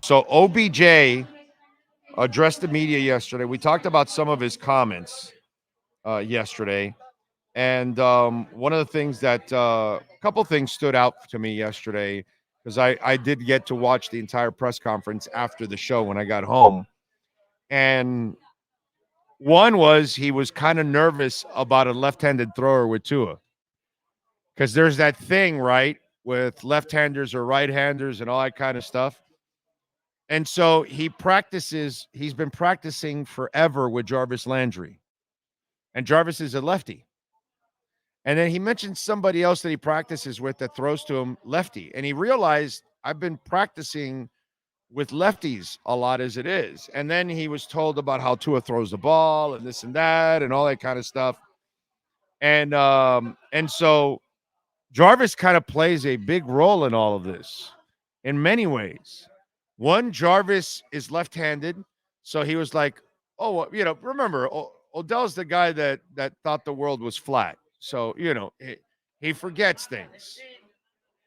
So OBJ addressed the media yesterday. We talked about some of his comments yesterday. And one of the things that a couple things stood out to me yesterday because I did get to watch the entire press conference after the show when I got home. And one was he was kind of nervous about a left-handed thrower with Tua because there's that thing, right, with left-handers or right-handers and all that kind of stuff. And so he's been practicing forever with Jarvis Landry. And Jarvis is a lefty. And then he mentioned somebody else that he practices with that throws to him lefty. And he realized I've been practicing with lefties a lot as it is. And then he was told about how Tua throws the ball and this and that and all that kind of stuff. And so Jarvis kind of plays a big role in all of this in many ways. One, Jarvis is left-handed, so he was like, "Oh, remember Odell's the guy that thought the world was flat." So he forgets things.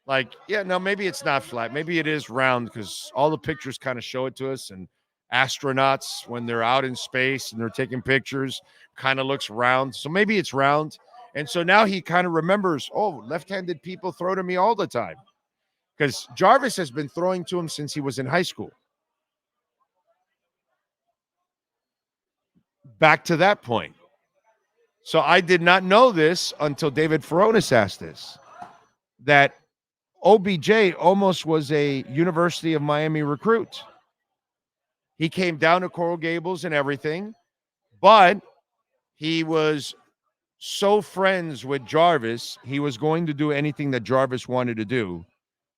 Like, yeah, no, maybe it's not flat. Maybe it is round because all the pictures kind of show it to us. And astronauts, when they're out in space and they're taking pictures, kind of looks round. So maybe it's round. And so now he kind of remembers, oh, left-handed people throw to me all the time. Because Jarvis has been throwing to him since he was in high school. Back to that point. So I did not know this until David Furones asked this, that OBJ almost was a University of Miami recruit. He came down to Coral Gables and everything, but he was so friends with Jarvis, he was going to do anything that Jarvis wanted to do.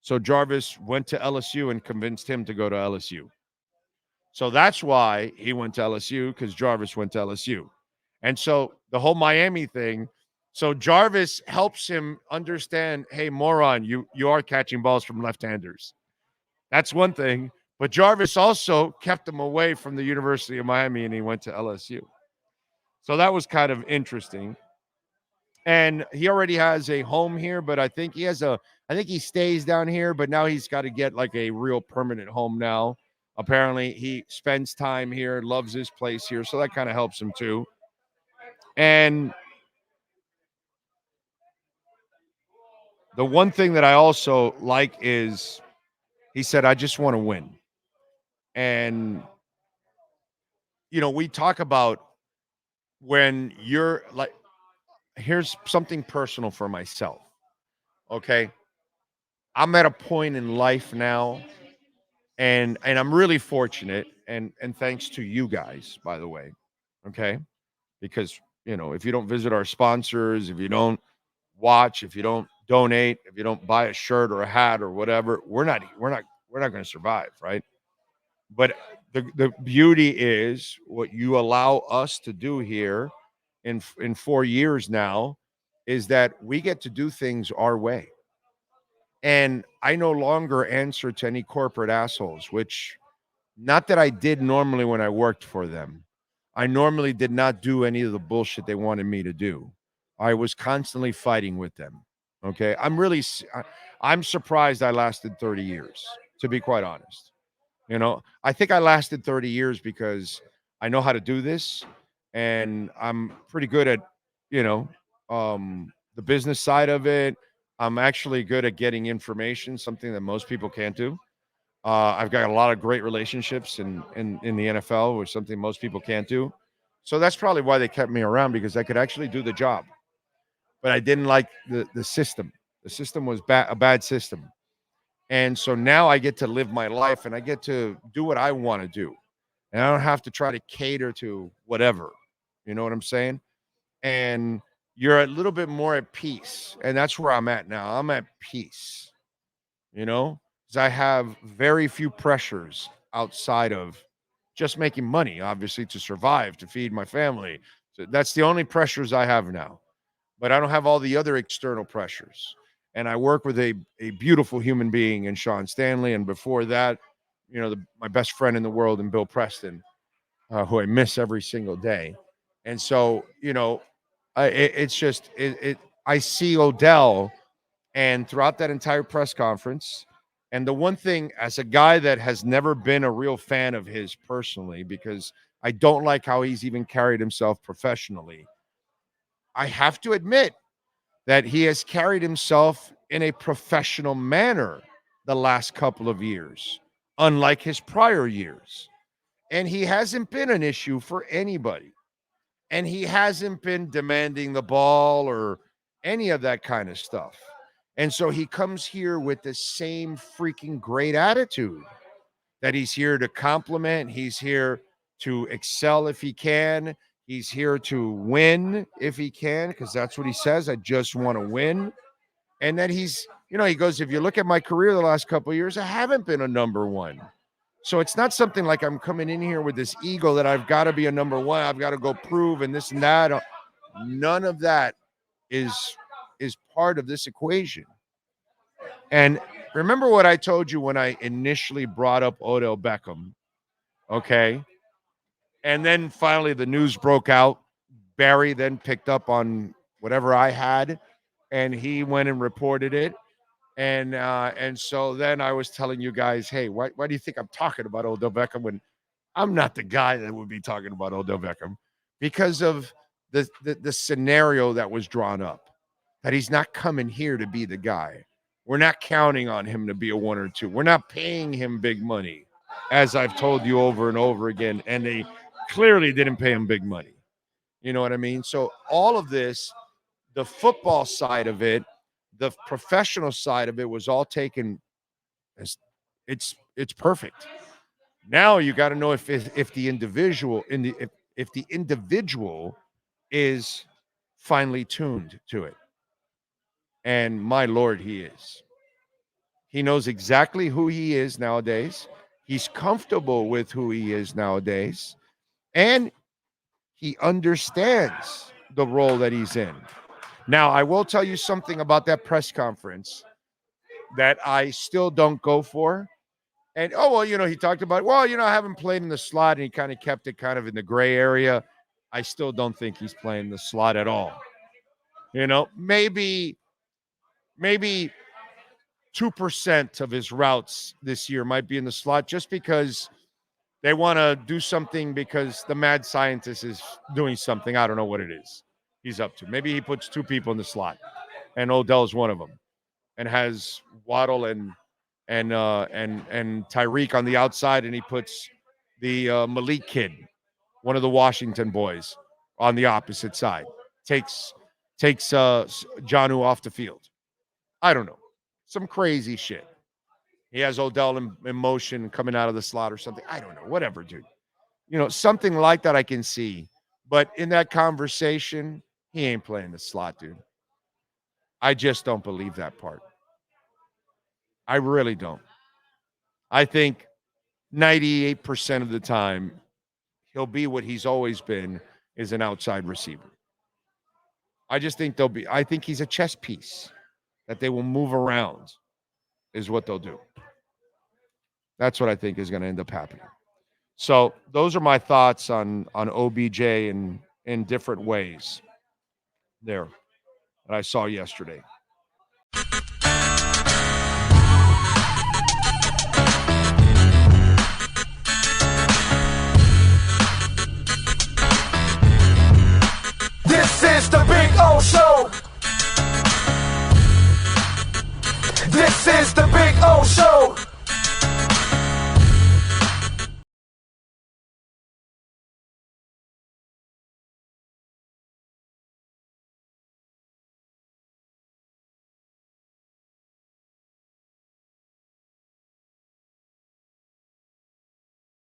So Jarvis went to LSU and convinced him to go to LSU. So that's why he went to LSU, because Jarvis went to LSU. And so the whole Miami thing, so Jarvis helps him understand, hey, moron, you are catching balls from left-handers. That's one thing. But Jarvis also kept him away from the University of Miami, and he went to LSU. So that was kind of interesting. And he already has a home here, but I think he stays down here, but now he's got to get like a real permanent home now. Apparently he spends time here, loves his place here. So that kind of helps him too. And the one thing that I also like is he said, I just want to win. And, we talk about when you're like, here's something personal for myself. Okay. I'm at a point in life now, and I'm really fortunate, and thanks to you guys, by the way. Okay. Because, if you don't visit our sponsors, if you don't watch, if you don't donate, if you don't buy a shirt or a hat or whatever, we're not going to survive, right? But the beauty is what you allow us to do here in 4 years now is that we get to do things our way. And I no longer answer to any corporate assholes, which not that I did normally when I worked for them. I normally did not do any of the bullshit they wanted me to do. I was constantly fighting with them. Okay. I'm surprised I lasted 30 years, to be quite honest. I think I lasted 30 years because I know how to do this, and I'm pretty good at, you know, the business side of it. I'm actually good at getting information, something that most people can't do. I've got a lot of great relationships in the NFL, which is something most people can't do. So that's probably why they kept me around, because I could actually do the job. But I didn't like the system. The system was a bad system. And so now I get to live my life and I get to do what I want to do. And I don't have to try to cater to whatever. You know what I'm saying? And you're a little bit more at peace. And that's where I'm at now. I'm at peace, because I have very few pressures outside of just making money, obviously, to survive, to feed my family. So that's the only pressures I have now. But I don't have all the other external pressures. And I work with a beautiful human being in Sean Stanley. And before that, my best friend in the world in Bill Preston, who I miss every single day. And so, it's just, I see Odell, and throughout that entire press conference, And the one thing, as a guy that has never been a real fan of his personally, because I don't like how he's even carried himself professionally, I have to admit that he has carried himself in a professional manner the last couple of years, unlike his prior years. And he hasn't been an issue for anybody. And he hasn't been demanding the ball or any of that kind of stuff. And so he comes here with the same freaking great attitude that he's here to compliment. He's here to excel if he can. He's here to win if he can, because that's what he says. I just want to win. And then he's, he goes, if you look at my career the last couple of years, I haven't been a number one. So it's not something like I'm coming in here with this ego that I've got to be a number one. I've got to go prove and this and that. None of that is part of this equation. And remember what I told you when I initially brought up Odell Beckham, okay? And then finally the news broke out. Barry then picked up on whatever I had, and he went and reported it. And so then I was telling you guys, hey, why do you think I'm talking about Odell Beckham when I'm not the guy that would be talking about Odell Beckham? Because of the scenario that was drawn up, that he's not coming here to be the guy. We're not counting on him to be a 1 or 2. We're not paying him big money, as I've told you over and over again. And they clearly didn't pay him big money. You know what I mean? So all of this, the football side of it, the professional side of it was all taken as it's perfect. Now you got to know if the individual if the individual is finely tuned to it. And my Lord, he is. He knows exactly who he is nowadays. He's comfortable with who he is nowadays. And he understands the role that he's in. Now, I will tell you something about that press conference that I still don't go for. And, he talked about, I haven't played in the slot, and he kind of kept it kind of in the gray area. I still don't think he's playing the slot at all. Maybe 2% of his routes this year might be in the slot just because they want to do something because the mad scientist is doing something. I don't know what it is he's up to. Maybe he puts 2 people in the slot, and Odell's one of them, and has Waddle and Tyreek on the outside, and he puts the Malik kid, one of the Washington boys, on the opposite side. Takes Jonnu off the field. I don't know. Some crazy shit. He has Odell in motion coming out of the slot or something. I don't know. Whatever, dude. Something like that I can see. But in that conversation, he ain't playing the slot, dude. I just don't believe that part. I really don't. I think 98% of the time, he'll be what he's always been, is an outside receiver. I just think I think he's a chess piece that they will move around, is what they'll do. That's what I think is going to end up happening. So those are my thoughts on OBJ in different ways there that I saw yesterday. This is the Big O Show. This is the Big O Show.